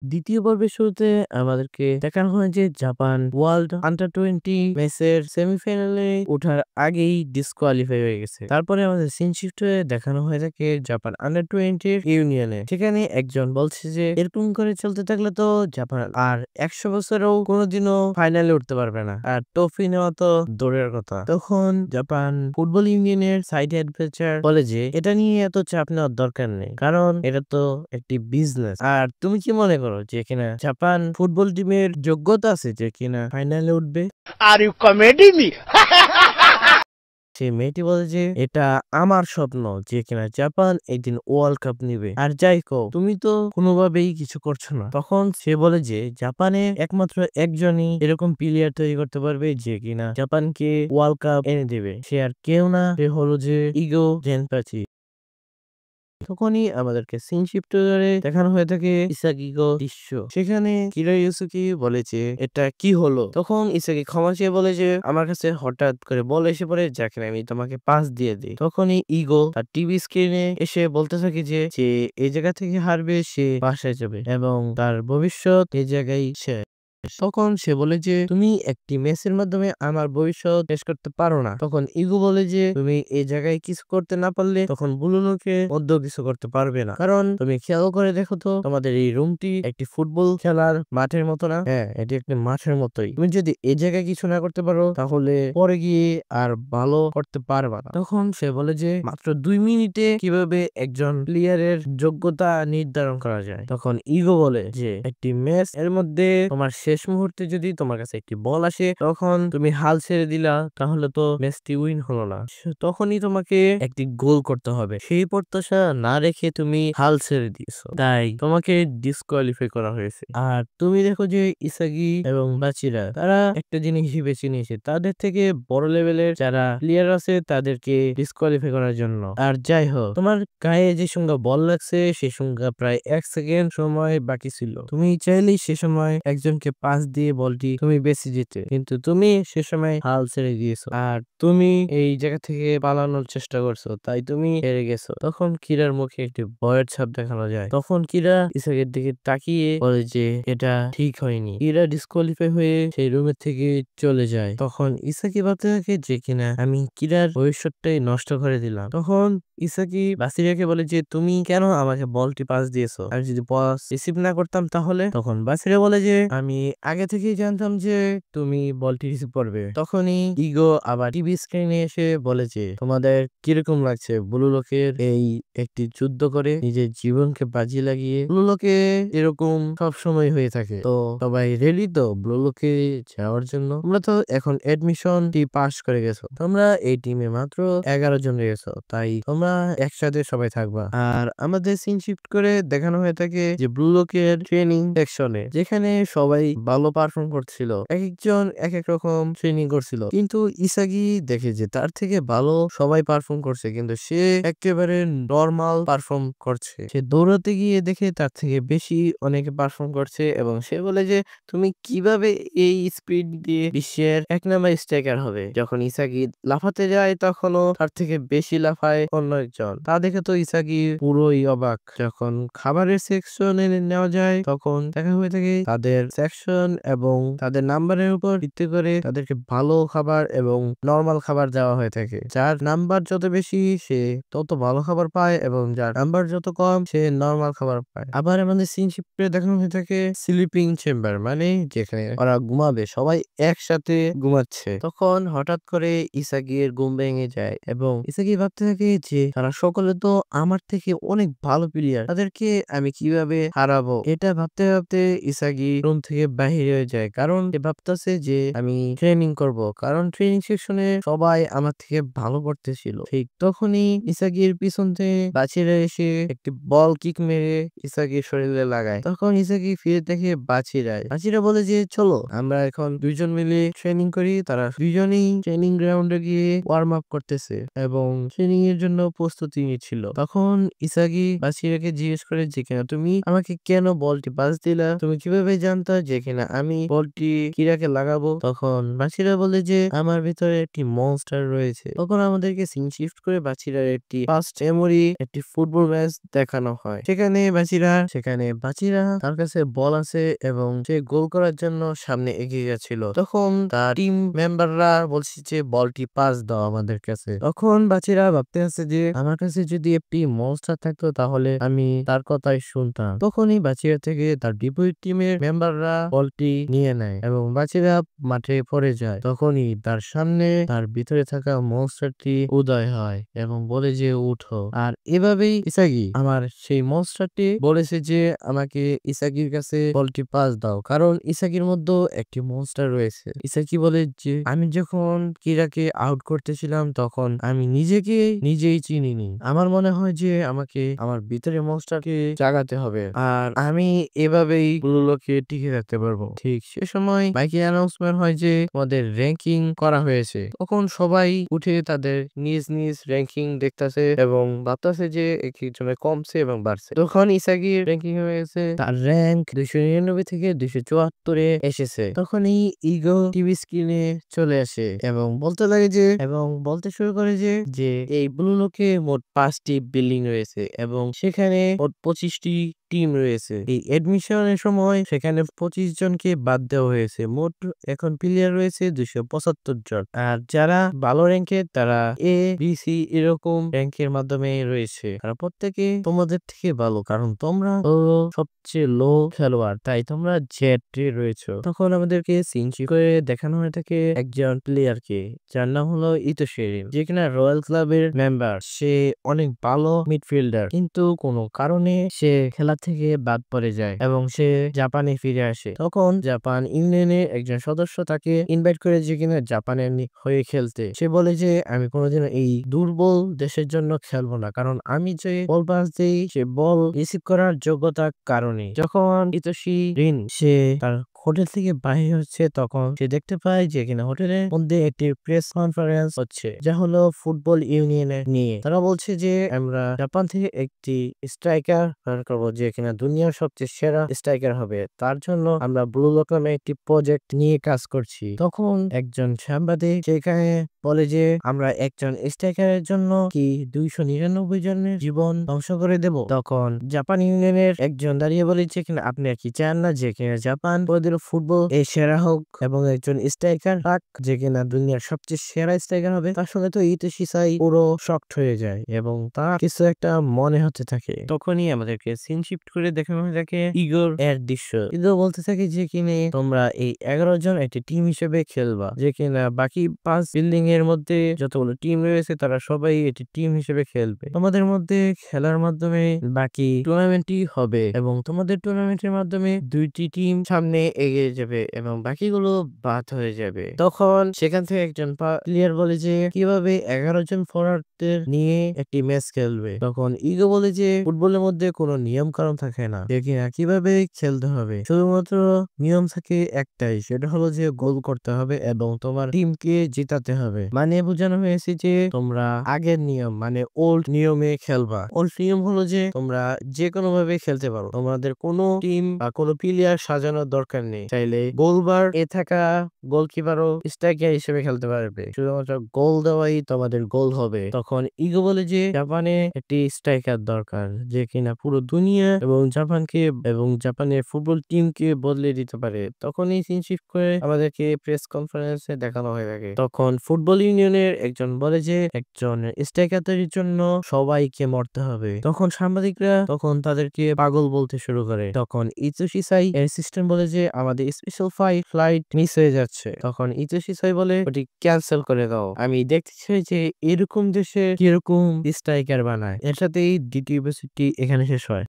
দ্বিতীয় পর্বের শুরুতে আমাদেরকে দেখানো হয় যে জাপান ওয়ার্ল্ড আন্ডার 20 ম্যাচের সেমিফাইনালে ওঠার আগেই ডিসকোয়ালিফাই হয়ে গেছে। তারপরে আমাদের সিন শিফট হয়ে দেখানো হয়ে থাকে জাপান আন্ডার 20 ইউনিয়নে। সেখানে একজন বলছে যে এরকম করে চলতে থাকলে তো জাপান আর 100 বছরেও কোনোদিনও ফাইনালে উঠতে পারবে না, আর ট্রফি নেওয়া তো দূরের কথা। তখন জাপান ফুটবল ইউনিয়নের সাইড অ্যাডভেঞ্চার বলে যে এটা নিয়ে এত চাপ নেওয়ার দরকার নেই, কারণ এটা তো একটি বিজনেস। আর তুমি কি মনে করো যে কিনা জাপান ফুটবল টিমের যোগ্যতা আছে যে কিনা ফাইনালে উঠবে? Are you comedy me? সেই মেয়েটি বলে যে এটা আমার স্বপ্ন যে কিনা জাপান একদিন ওয়ার্ল্ড কাপ নিবে, আর যাই কও তুমি তো কোনোভাবেই কিছু করছো না। তখন সে বলে যে জাপানে একমাত্র একজনই এরকম প্লেয়ার তৈরি করতে পারবে যে কিনা জাপানকে ওয়ার্ল্ড কাপ এনে দেবে, সে আর কেউ না, সে হলো যে ইগো জেনপাচি। তখনই আমাদেরকে সিন শিফটারে দেখানো হয়ে থাকে ইসাগিগো দৃশ্য। সেখানে কিরা ইউসুকি বলে যে এটা কি হলো। তখন ইসাগি ক্ষমা চেয়ে বলে যে আমার কাছে হঠাৎ করে বল এসে পড়ে, যাকে আমি তোমাকে পাস দিয়ে দিই। তখনই ইগো তার টিভি স্ক্রিনে এসে বলতে থাকে যে যে এই জায়গা থেকে হারবে সে বাসায় যাবে এবং তার ভবিষ্যৎ এই জায়গায় শেষ। তখন সে বলে যে তুমি একটি ম্যাচের মাধ্যমে আমার ভবিষ্যৎ শেষ করতে পারো না। তখন ইগো বলে যে তুমি এই জায়গায় কিছু করতে না পারলে তখন বুলুনোকে মধ্যে কিছু করতে পারবে না, কারণ তুমি খেয়াল করে দেখো তো তোমাদের এই রুমটি একটি ফুটবল খেলার মাঠের মতো না? হ্যাঁ, এটি একটি মাঠের মতোই। তুমি যদি এই জায়গায় কিছু না করতে পারো তাহলে পরে গিয়ে আর ভালো করতে পারবা না। তখন সে বলে যে মাত্র 2 মিনিটে কিভাবে একজন প্লেয়ারের যোগ্যতা নির্ধারণ করা যায়। তখন ইগো বলে যে একটি ম্যাচ এর মধ্যে তোমার শেষ মুহূর্তে যদি তোমার কাছে একটি বল আসে তখন তুমি হাল ছেড়ে দিলা, তাহলে তো ম্যাচটি উইন হলো না। তখনই তোমাকে একটি গোল করতে হবে, সেই প্রত্যাশা না রেখে তুমি হাল ছেড়ে দিয়েছো, তাই তোমাকে ডিসকোয়ালিফাই করা হয়েছে। আর তুমি দেখো যে ইসাগি এবং বাচিরা তারা একটা জিনিস বেছে নিয়েছে, তাদের থেকে বড় লেভেলের যারা প্লেয়ার আছে তাদেরকে ডিসকোয়ালিফাই করার জন্য। আর যাই হোক, তোমার গায়ে যে সংখ্যা বল লাগছে সেই সংখ্যা প্রায় 1 সেকেন্ড সময় বাকি ছিল, তুমি চাইলেই সে সময় একজনকে পাস দিয়ে বলটি তুমি বেঁচে যেতে, কিন্তু তুমি সে সময় হাল ছেড়ে দিয়েছো আর তুমি এই জায়গা থেকে পালানোর চেষ্টা করছো, তাই তুমি হেরে গেছো। তখন কিরার মুখে একটি ভয়ের ছাপ দেখানো যায়। তখন কিরা ইসাকের দিকে তাকিয়ে বলে যে এটা ঠিক হয়নি। কিরা ডিসকোয়ালিফাই হয়ে সেই রুমের থেকে চলে যায়। তখন ইসাকি ভাবতে থাকে যে কিনা আমি কিরার ভবিষ্যৎটাই নষ্ট করে দিলাম। তখন ইসাকি বাসিরাকে বলে যে তুমি কেন আমাকে বলটি পাস দিয়েছো, আমি যদি পাস রিসিভ না করতাম তাহলে? তখন বাসিরা বলে যে আমি আগে থেকেই জানতাম যে তুমি বলটি রিসিভ করবে। তখনই ইগো আবার টিভি স্ক্রিনে এসে বলে যে তোমাদের কিরকম লাগছে ব্লু লোকের এই একটি যুদ্ধ করে নিজের জীবনকে বাজি লাগিয়ে? ব্লু লোকে এরকম সব সময় হয়ে থাকে, তো সবাই রেডি তো ব্লু লোকে যাওয়ার জন্য? তোমরা তো এখন এডমিশন টি পাস করে গেছো, তোমরা এই টিমে মাত্র 11 জন রয়েছো, তাই তোমরা একসাথে সবাই থাকবা। আর আমাদের সিন শিফট করে দেখানো হয়ে থাকে যে ব্লু লোকের ট্রেনিং সেকশনে, যেখানে সবাই ভালো পারফর্ম করছিল, এক একজন এক এক রকম ট্রেনিং করছিল, কিন্তু ইসাগি দেখে যে তার থেকে ভালো সবাই পারফর্ম করছে কিন্তু সে একেবারে নর্মাল পারফর্ম করছে। সে দৌড়াতে গিয়ে দেখে তার থেকে বেশি অনেকে পারফর্ম করছে এবং সে বলে যে তুমি কিভাবে এই স্পিড দিয়ে বিশ্বের 1 নাম্বার স্ট্রাইকার হবে? যখন ইসাগি লাফাতে যায় তখনও তার থেকে বেশি লাফায় অন্য একজন, তা দেখে তো ইসাগি পুরোই অবাক। যখন খাবারের সেকশনে নেওয়া যায় তখন দেখা হয়ে থাকে তাদের সেকশন এবং তাদের নাম্বারের উপর ভিত্তি করে তাদেরকে ভালো খাবার এবং নরমাল খাবার দেওয়া হয়ে থাকে। যার নাম্বার যত বেশি সে তত ভালো খাবার পায় এবং যার নাম্বার যত কম সে নরমাল খাবার পায়। আবার আমাদের সিন শিফটে দেখানো হয়ে থাকে স্লিপিং চেম্বার, মানে যেখানে ওরা ঘুমাবে, সবাই একসাথে ঘুমাচ্ছে। তখন হঠাৎ করে ইসাগির ঘুম ভেঙে যায় এবং ইসাগি ভাবতে থাকে যে তারা সকলে তো আমার থেকে অনেক ভালো প্লেয়ার, তাদেরকে আমি কিভাবে হারাবো? এটা ভাবতে ভাবতে ইসাগি রুম থেকে বাহির হয়ে যায়, কারণ সে ভাবতেছে যে আমি ট্রেনিং করব, কারণ ট্রেনিং সেকশনে সবাই আমার থেকে ভালো করতেছিল। ঠিক তখনই ইসাগির পিছন থেকে বাচিরা এসে একটি বল কিক মেরে ইসাগির শরীরে লাগায়। তখন ইসাগি ফিরে দেখে বাচিরা বলে যে চলো আমরা এখন দুইজন মিলে ট্রেনিং করি। তারা দুইজনেই ট্রেনিং গ্রাউন্ডে গিয়ে ওয়ার্ম আপ করতেছে এবং ট্রেনিং এর জন্য প্রস্তুতি নিচ্ছিল। তখন ইসাগি বাচিরাকে জিজ্ঞেস করে যে কিনা তুমি আমাকে কেন বলটি পাস দিলা? তুমি কিভাবে জানতা যে কিনা আমি বলটি কিরাকে লাগাবো? তখন বাচিরা বলে যে আমার ভিতরে একটি মনস্টার রয়েছে। তখন আমাদেরকে সিন শিফট করে বাচিরার একটি ফার্স্ট মেমোরি একটি ফুটবল ম্যাচ দেখানো হয়। সেখানে বাচিরা তার কাছে বল আছে এবং সে গোল করার জন্য সামনে এগিয়ে যাচ্ছিল। তখন তার টিম মেম্বাররা বলছে যে বলটি পাস দাও আমাদের কাছে। তখন বাচিরা ভাবতে আছে যে আমার কাছে যদি একটি মনস্টার থাকতো তাহলে আমি তার কথাই শুনতাম। তখনই বাচিরা থেকে তার বিপরীত টিমের মেম্বাররা বলটি নিয়ে নেয় এবং বাচিরা মাঠে পড়ে যায়। তখনই তার সামনে তার ভিতরে থাকা মনস্টারটি উদয় হয় এবং বলে যে উঠো। আর এভাবেই ইসাগি আমার সেই মনস্টারটি বলেছে যে আমাকে ইসাগির কাছে বলটি পাস দাও, কারণ ইসাগির মধ্যেও একটি মনস্টার রয়েছে। ইসাগি বলে যে আমি যখন কিরাকে আউট করতেছিলাম তখন আমি নিজেকে নিজেই চিনিনি। আমার মনে হয় যে আমাকে আমার ভিতরে মনস্টারকে জাগাতে হবে আর আমি এভাবেই ব্লু লোকে টিকে থাকতে পারবো। ঠিক সে সময় মাইকে অ্যানাউন্সমেন্ট হয় যে তোমাদের র্যাঙ্কিং করা হয়েছে। তখন সবাই উঠে তাদের নিজ নিজ র্যাঙ্কিং দেখতেছে এবং ভাবতেছে যে একজনের কমছে এবং বাড়ছে। তখন ইসাগির র্যাঙ্কিং হয়ে গেছে, তার র্যাঙ্ক 299 থেকে 274 এ এসেছে। তখনই ইগো টিভি স্ক্রিনে চলে আসে এবং বলতে শুরু করে যে এই ব্লু লোকে মোট 5টি বিল্ডিং রয়েছে এবং সেখানে মোট 25টি টিম রয়েছে। এই এডমিশনের সময় সেখানে 25 জনকে বাদ দেওয়া হয়েছে। মোট এখন প্লেয়ার রয়েছে 275 জন। আর যারা ভালো র্যাঙ্কের তারা এ বি সি এরকম র্যাঙ্কের মাধ্যমে রয়েছে। তারা প্রত্যেকে তোমাদের থেকে ভালো, কারণ তোমরা হলো সবচেয়ে লো খেলোয়াড়, তাই তোমরা জেড রয়েছে। তখন আমাদেরকে সিনচি করে দেখানো হয়ে থাকে একজন প্লেয়ারকে, যার নাম হলো ইতোশিরি, যে কিনা রয়্যাল ক্লাবের মেম্বার। সে অনেক ভালো মিডফিল্ডার, কিন্তু কোনো কারণে সে খেলা থেকে বাদ পড়ে যায় এবং সে জাপানে ফিরে আসে। তখন জাপান ইউনিয়নের একজন সদস্য তাকে ইনভাইট করে যে কিনা জাপানের হয়ে খেলতে। সে বলে যে আমি কোনোদিন এই দুর্বল দেশের জন্য খেলবো না, কারণ আমি যে বল পাস দিই সে বল রিসিভ করার যোগ্যতার কারণে। যখন ইতোশি রিন সে তার হোটেল থেকে বাহির হচ্ছে তখন সে দেখতে পায় যে কিনা হোটেলের মধ্যে একটি প্রেস কনফারেন্স হচ্ছে, যা হলো ফুটবল ইউনিয়নের নিয়ে। তারা বলছে যে আমরা জাপান থেকে একটি স্ট্রাইকার করবো যে কিনা দুনিয়ার সবচেয়ে সেরা স্ট্রাইকার হবে, তার জন্য আমরা ব্লু লোক নামে একটি প্রজেক্ট নিয়ে কাজ করছি। তখন একজন সাংবাদিক সেখানে বলে যে আমরা একজন স্ট্রাইকারের জন্য কি 299 জনের জীবন ধ্বংস করে দেব? তখন জাপান ইউনিয়নের একজন দাঁড়িয়ে বলেছে কিনা আপনি আর কি চান না যে কিনা জাপান প্রতিদিন ফুটবল এ সেরা হোক এবং একজন স্ট্রাইকার থাক যে কিনা দুনিয়ার সবচেয়ে সেরা স্ট্রাইকার হবে? তার সঙ্গে তো ইতোশি সাই পুরো শকড হয়ে যায় এবং তার কিছু একটা মনে হতে থাকে। তখনই আমাদেরকে সিন শিফট করে দেখানো হয়ে থাকে ইগোর এর দৃশ্য। ইগো বলতে থাকে যে কিনে তোমরা এই 11 জন একটি টিম হিসেবে খেলবা, যে কিনা বাকি 5 বিল্ডিং এর মধ্যে যতগুলো টিম রয়েছে তারা সবাই এটি টিম হিসেবে খেলবে। তোমাদের মধ্যে খেলার মাধ্যমে বাকি টুর্নামেন্টই হবে এবং তোমাদের টুর্নামেন্টের মাধ্যমে 2টি টিম সামনে এগিয়ে যাবে এবং বাকিগুলো বাদ হয়ে যাবে। তখন সেখান থেকে একজন প্লেয়ার বলে যে কিভাবে 11 জন ফরওয়ার্ডদের নিয়ে একটি ম্যাচ খেলবে। তখন ইগো বলে যে ফুটবলের মধ্যে কোনো নিয়ম কারণ থাকে না, যে কিনা কিভাবে খেলতে হবে, শুধুমাত্র নিয়ম থাকে একটাই, সেটা হলো যে গোল করতে হবে এবং তোমার টিমকে জিতাতে হবে। মানে বোঝানো হয়েছে যে তোমরা আগের নিয়ম মানে ওল্ড নিয়মে খেলবা। ওল্ড নিয়ম হলো যে তোমরা যে কোনো ভাবে খেলতে পারো, তোমাদের কোনো টিম বা কোনো প্লেয়ার সাজানোর দরকার নেই, চাইলে গোলবার এ থাকা গোলকিপারও স্ট্রাইকার হিসেবে খেলতে পারবে, শুধুমাত্র গোল দেওয়াই তোমাদের গোল হবে। তখন ইগো বলে যে জাপানে একটি স্ট্রাইকার দরকার, যে কিনা পুরো দুনিয়া এবং জাপানকে এবং জাপানের ফুটবল টিমকে বদলে দিতে পারে। তখনই সিন শিফট করে আমাদেরকে প্রেস কনফারেন্সে দেখানো হয়ে থাকে। তখন ফুটবল ইউনিয়নের একজন বলে যে একজন স্ট্রাইকার তৈরির জন্য সবাইকে মরতে হবে। তখন সাংবাদিকরা তখন তাদেরকে পাগল বলতে শুরু করে। তখন ইতোশি সাই এর সিস্টেম বলে যে আমাদের স্পেশাল ফ্লাইট মিস হয়ে যাচ্ছে। তখন ইতোশি সাই বলে ওটি ক্যান্সেল করে দাও, আমি দেখতে চাই যে এরকম দেশে কিরকম স্ট্রাইকার বানায়। এর সাথেই দ্বিতীয় এপিসোডটি এখানে শেষ হয়।